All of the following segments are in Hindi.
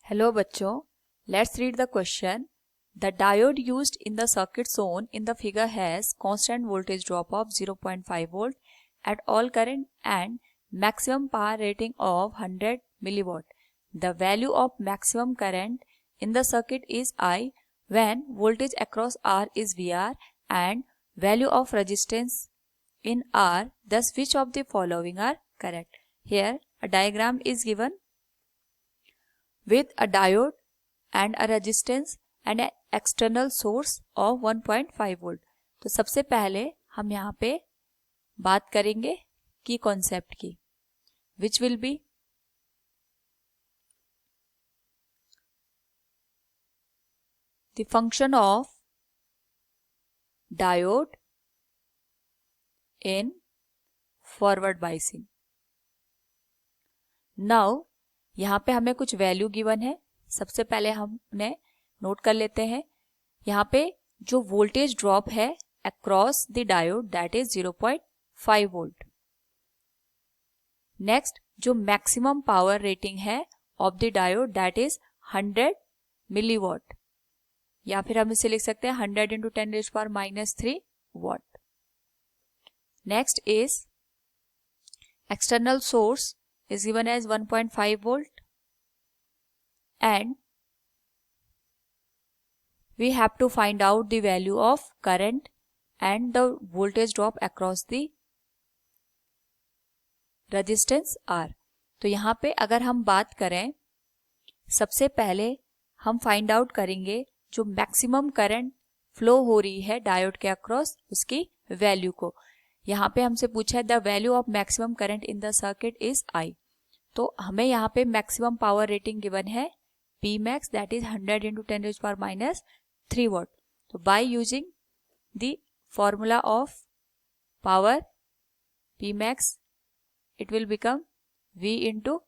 Hello बच्चों, let's read the question. The diode used in the circuit shown in the figure has constant voltage drop of 0.5 volt at all current and maximum power rating of 100 milliwatt. The value of maximum current in the circuit is I when voltage across R is VR and value of resistance in R. Thus, which of the following are correct? Here, a diagram is given with a diode and a resistance and an external source of 1.5 volt. तो सबसे पहले हम यहाँ पे बात करेंगे की कॉन्सेप्ट की, which will be the function of diode in forward biasing. Now यहाँ पे हमें कुछ वैल्यू गिवन है. सबसे पहले हमने नोट कर लेते हैं. यहाँ पे जो वोल्टेज ड्रॉप है across the diode that is 0.5 volt. Next जो मैक्सिमम पावर रेटिंग है of the diode that is 100 milliwatt, या फिर हम इसे लिख सकते हैं 100 into 10⁻³ what. Next is external source is given as 1.5 volt and we have to find out the value of current and the voltage drop across the resistance R. तो यहाँ पे अगर हम बात करें, सबसे पहले हम फाइंड आउट करेंगे जो मैक्सिमम करंट फ्लो हो रही है डायोड के अक्रॉस उसकी वैल्यू को. यहाँ पे हमसे पूछा है the value of maximum current in the circuit is I. तो हमें यहाँ पे मैक्सिमम पावर रेटिंग गिवन है P max that is 100 into 10⁻³ watt. तो by using the formula of power P max it will become V into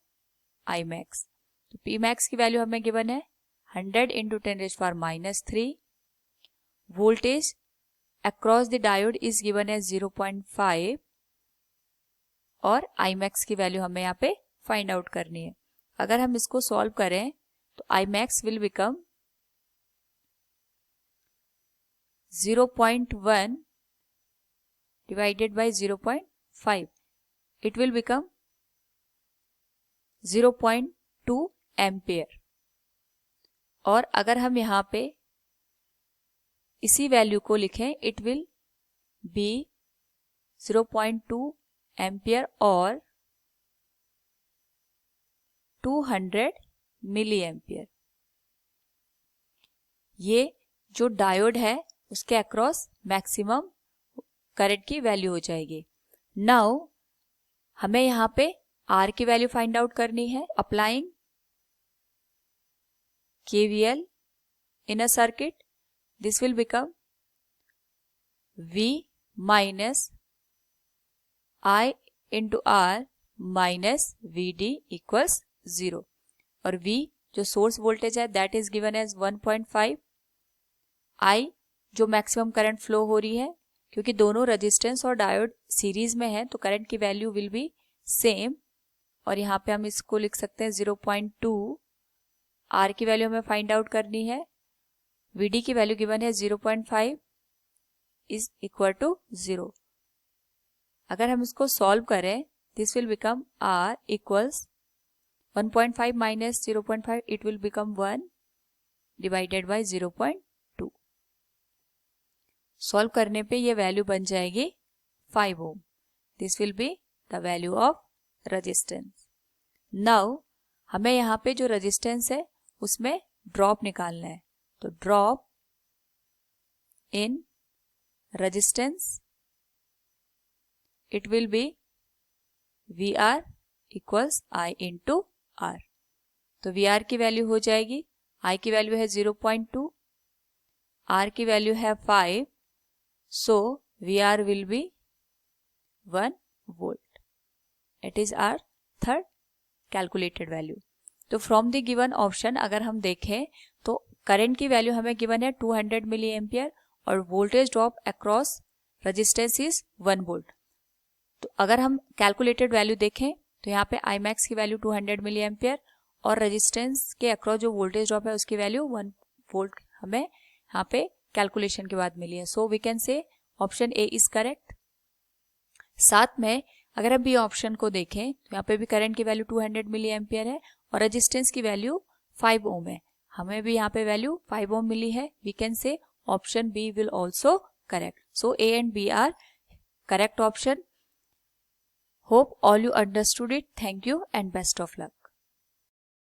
I max. तो P max की वैल्यू हमें गिवन है 100 into 10⁻³ voltage across the diode is given है 0.5 और I max की वैल्यू हमें यहाँ पे फाइंड आउट करनी है. अगर हम इसको सॉल्व करें तो I max will become 0.1 divided by 0.5. It will become 0.2 ampere. और अगर हम यहाँ पे इसी वैल्यू को लिखें इट विल बी 0.2 एम्पियर और 200 मिली एम्पियर. ये जो डायोड है उसके अक्रॉस मैक्सिमम करंट की वैल्यू हो जाएगी. नाउ हमें यहाँ पे R की वैल्यू फाइंड आउट करनी है. Applying KVL in a circuit, this will become V minus I into R minus VD equals 0. और V जो सोर्स वोल्टेज है that is given as 1.5. I जो मैक्सिमम करंट फ्लो हो रही है, क्योंकि दोनों रेजिस्टेंस और डायोड सीरीज में है तो करंट की वैल्यू विल बी सेम. और यहाँ पे हम इसको लिख सकते हैं 0.2. R की वैल्यू हमें फाइंड आउट करनी है. VD की वैल्यू गिवन है 0.5 इज इक्वल टू 0. अगर हम इसको सॉल्व करें this will become R equals 1.5 minus 0.5 it will become 1 divided by 0.2. Solve करने पे ये वैल्यू बन जाएगी 5 ohm. This will be the value of resistance. Now हमें यहाँ पे जो रेजिस्टेंस है उसमें ड्रॉप निकालना है. तो drop in resistance it will be VR equals I into R. तो VR की वैल्यू हो जाएगी, I की वैल्यू है 0.2, R की वैल्यू है 5, so VR will be 1 volt. It is our third calculated value. तो फ्रॉम द गिवन ऑप्शन अगर हम देखें तो करंट की वैल्यू हमें गिवन है 200 मिली एम्पियर और voltage drop across resistance is 1 volt. तो अगर हम कैलकुलेटेड वैल्यू देखें तो यहाँ पे I max की वैल्यू 200 मिली एम्पियर और रेजिस्टेंस के अक्रॉस जो वोल्टेज ड्रॉप है उसकी वैल्यू 1 वोल्ट हमें यहाँ पे कैलकुलेशन के बाद मिली है। So we can say option A is correct. साथ में अगर हम बी ऑप्शन को देखें तो यहाँ पे भी करंट की वैल्यू 200 मिली एम्पियर है और रेजिस्टेंस की वैल्यू 5 ओम है, हमें भी यहाँ पे वैल्यू 5 ओम मिली है। We can say option B will also correct. So A and B are correct option. Hope all you understood it. Thank you and best of luck.